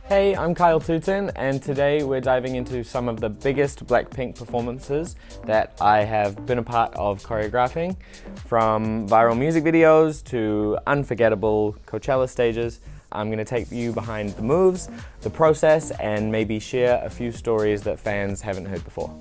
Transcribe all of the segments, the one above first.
Hey, I'm Kiel Tutin, and today we're diving into some of the biggest BLACKPINK performances that I have been a part of choreographing, from viral music videos to unforgettable Coachella stages. I'm going to take you behind the moves, the process, and maybe share a few stories that fans haven't heard before.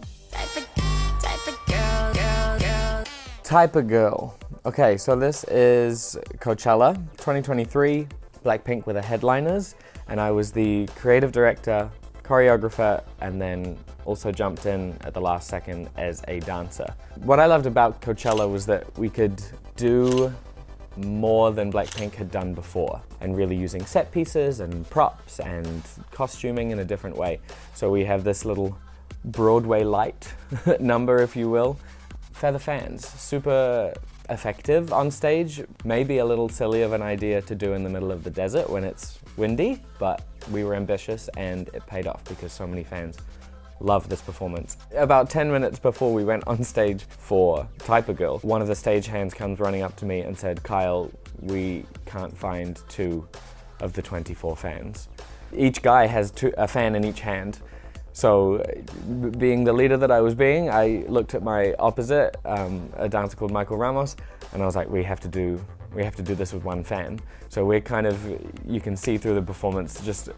Type of girl. Okay, so this is Coachella 2023. BLACKPINK were the headliners, and I was the creative director, choreographer, and then also jumped in at the last second as a dancer. What I loved about Coachella was that we could do more than BLACKPINK had done before, and really using set pieces and props and costuming in a different way. So we have this little Broadway light number, if you will. Feather fans, super effective on stage. Maybe a little silly of an idea to do in the middle of the desert when it's windy, but we were ambitious and it paid off because so many fans loved this performance. About 10 minutes before we went on stage for Type of Girl, one of the stagehands comes running up to me and said, "Kiel, we can't find 2 of the 24 fans. Each guy has a fan in each hand." So, being the leader that I was being, I looked at my opposite, a dancer called Michael Ramos, and I was like, we have to do this with one fan. So we're kind of, you can see through the performance, just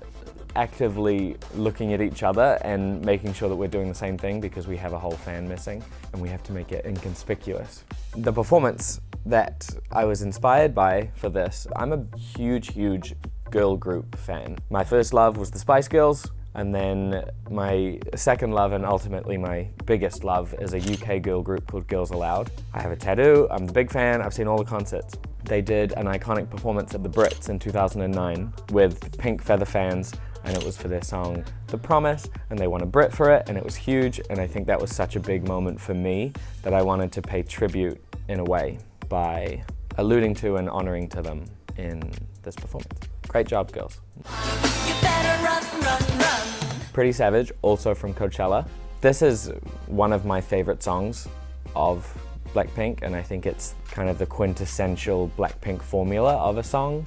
actively looking at each other and making sure that we're doing the same thing because we have a whole fan missing and we have to make it inconspicuous. The performance that I was inspired by for this, I'm a huge girl group fan. My first love was the Spice Girls. And then my second love, and ultimately my biggest love, is a UK girl group called Girls Aloud. I have a tattoo, I'm a big fan, I've seen all the concerts. They did an iconic performance at the Brits in 2009 with pink feather fans, and it was for their song The Promise, and they won a Brit for it, and it was huge, and I think that was such a big moment for me that I wanted to pay tribute in a way by alluding to and honoring to them in this performance. Great job, girls. You better run. Pretty Savage, also from Coachella. This is one of my favorite songs of BLACKPINK, and I think it's kind of the quintessential BLACKPINK formula of a song.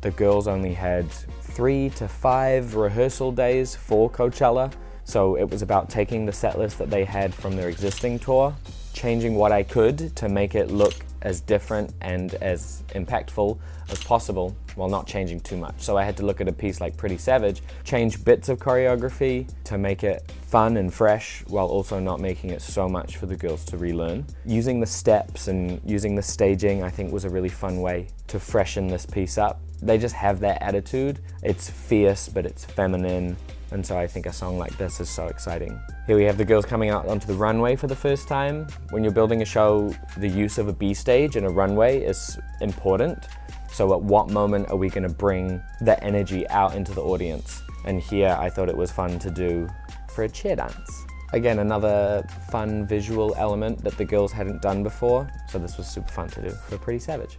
The girls only had 3 to 5 rehearsal days for Coachella, so it was about taking the set list that they had from their existing tour, changing what I could to make it look as different and as impactful as possible while not changing too much. So I had to look at a piece like Pretty Savage, change bits of choreography to make it fun and fresh while also not making it so much for the girls to relearn. Using the steps and using the staging, I think, was a really fun way to freshen this piece up. They just have that attitude. It's fierce, but it's feminine. And so I think a song like this is so exciting. Here we have the girls coming out onto the runway for the first time. When you're building a show, the use of a B stage and a runway is important. So at what moment are we going to bring that energy out into the audience? And here I thought it was fun to do for a cheer dance. Again, another fun visual element that the girls hadn't done before. So this was super fun to do for Pretty Savage.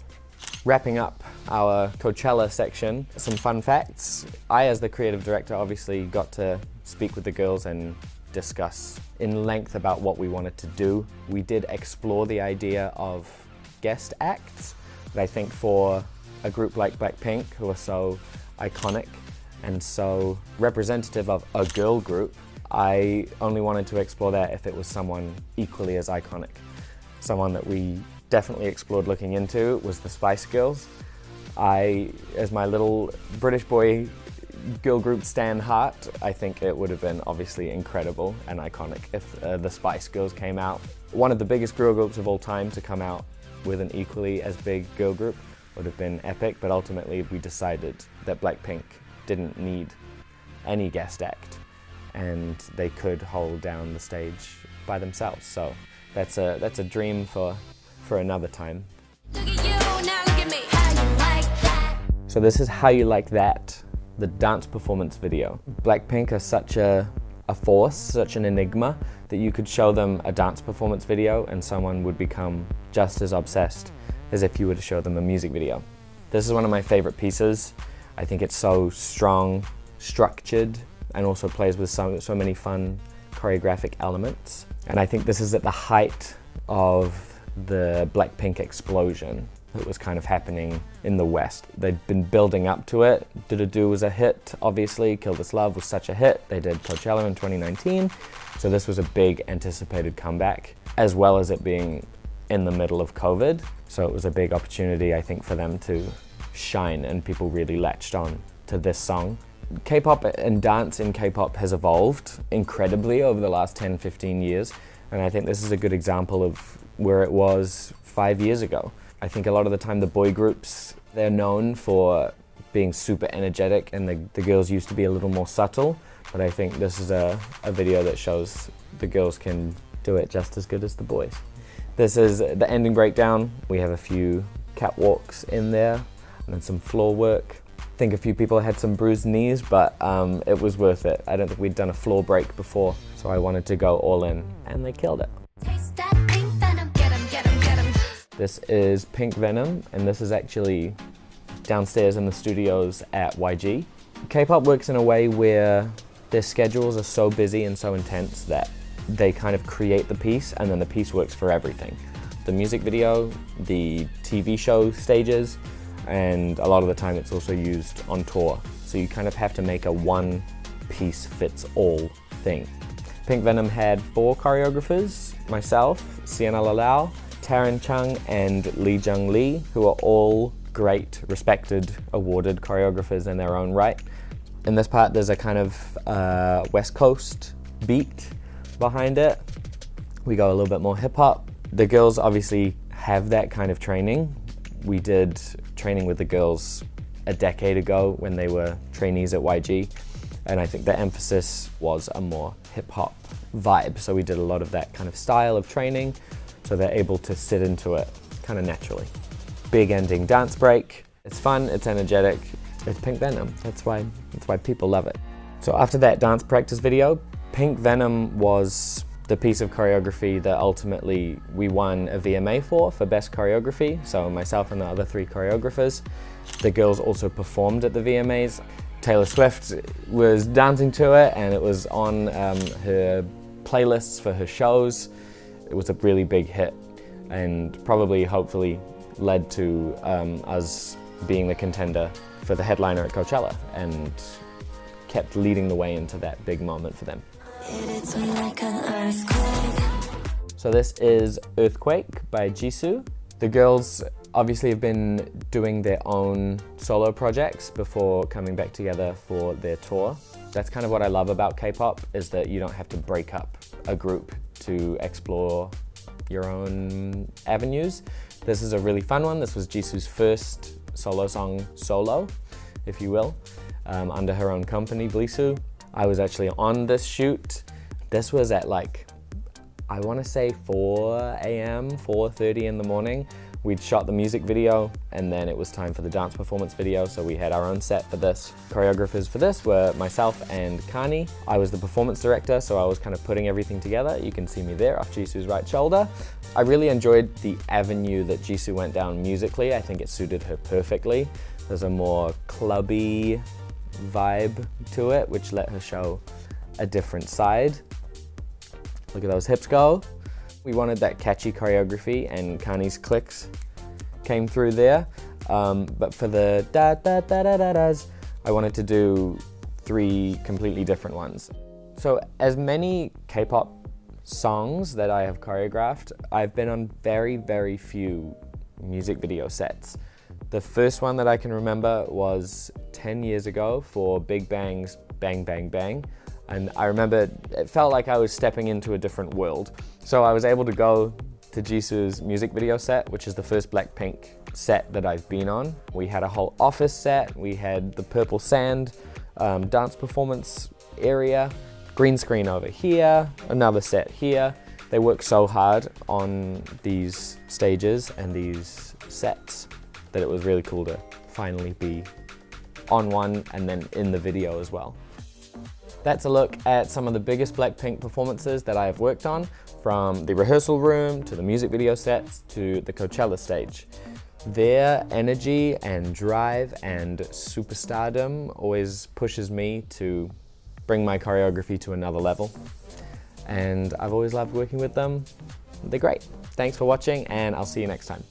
Wrapping up our Coachella section, some fun facts. I, as the creative director, obviously got to speak with the girls and discuss in length about what we wanted to do. We did explore the idea of guest acts, but I think for a group like BLACKPINK, who are so iconic and so representative of a girl group, I only wanted to explore that if it was someone equally as iconic. Someone that we definitely explored looking into was the Spice Girls. I, as my little British boy girl group stan heart, I think it would have been obviously incredible and iconic if the Spice Girls came out. One of the biggest girl groups of all time to come out with an equally as big girl group would have been epic, but ultimately we decided that BLACKPINK didn't need any guest act and they could hold down the stage by themselves. So that's a dream for another time. So this is How You Like That, the dance performance video. BLACKPINK are such a force, such an enigma, that you could show them a dance performance video and someone would become just as obsessed as if you were to show them a music video. This is one of my favorite pieces. I think it's so strong, structured, and also plays with so many fun choreographic elements. And I think this is at the height of the BLACKPINK explosion. that was kind of happening in the West. They'd been building up to it. Do was a hit, obviously. Kill This Love was such a hit. They did Coachella in 2019. So this was a big anticipated comeback, as well as it being in the middle of COVID. So it was a big opportunity, I think, for them to shine, and people really latched on to this song. K-pop and dance in K-pop has evolved incredibly over the last 10, 15 years. And I think this is a good example of where it was 5 years ago. I think a lot of the time the boy groups, they're known for being super energetic, and the girls used to be a little more subtle. But I think this is a video that shows the girls can do it just as good as the boys. This is the ending breakdown. We have a few catwalks in there and then some floor work. I think a few people had some bruised knees, but it was worth it. I don't think we'd done a floor break before, so I wanted to go all in, and they killed it. This is Pink Venom, and this is actually downstairs in the studios at YG. K-pop works in a way where their schedules are so busy and so intense that they kind of create the piece, and then the piece works for everything. The music video, the TV show stages, and a lot of the time it's also used on tour. So you kind of have to make a one piece fits all thing. Pink Venom had 4 choreographers, myself, Sienna Lalau, Taran Chung, and Lee Jung Lee, who are all great, respected, awarded choreographers in their own right. In this part there's a kind of West Coast beat behind it. We go a little bit more hip hop. The girls obviously have that kind of training. We did training with the girls a decade ago when they were trainees at YG, and I think the emphasis was a more hip hop vibe. So we did a lot of that kind of style of training, so they're able to sit into it kind of naturally. Big ending dance break. It's fun, it's energetic, it's Pink Venom. That's why people love it. So after that dance practice video, Pink Venom was the piece of choreography that ultimately we won a VMA for Best Choreography. So myself and the other 3 choreographers. The girls also performed at the VMAs. Taylor Swift was dancing to it, and it was on her playlists for her shows. It was a really big hit, and probably, hopefully, led to us being the contender for the headliner at Coachella, and kept leading the way into that big moment for them. So this is Earthquake by Jisoo. The girls obviously have been doing their own solo projects before coming back together for their tour. That's kind of what I love about K-pop, is that you don't have to break up a group to explore your own avenues. This is a really fun one. This was Jisoo's first solo song, solo, if you will, under her own company, BLACKPINK. I was actually on this shoot. This was at I want to say 4 a.m., 4:30 in the morning. We'd shot the music video, and then it was time for the dance performance video, so we had our own set for this. Choreographers for this were myself and Kani. I was the performance director, so I was kind of putting everything together. You can see me there off Jisoo's right shoulder. I really enjoyed the avenue that Jisoo went down musically. I think it suited her perfectly. There's a more clubby vibe to it, which let her show a different side. Look at those hips go. We wanted that catchy choreography, and Kani's clicks came through there. But for the da-da-da-da-da-das, I wanted to do 3 completely different ones. So as many K-pop songs that I have choreographed, I've been on very, very few music video sets. The first one that I can remember was 10 years ago for Big Bang's Bang Bang Bang. And I remember it felt like I was stepping into a different world. So I was able to go to Jisoo's music video set, which is the first BLACKPINK set that I've been on. We had a whole office set, we had the Purple Sand dance performance area, green screen over here, another set here. They work so hard on these stages and these sets that it was really cool to finally be on one and then in the video as well. That's a look at some of the biggest BLACKPINK performances that I have worked on, from the rehearsal room to the music video sets to the Coachella stage. Their energy and drive and superstardom always pushes me to bring my choreography to another level. And I've always loved working with them. They're great. Thanks for watching, and I'll see you next time.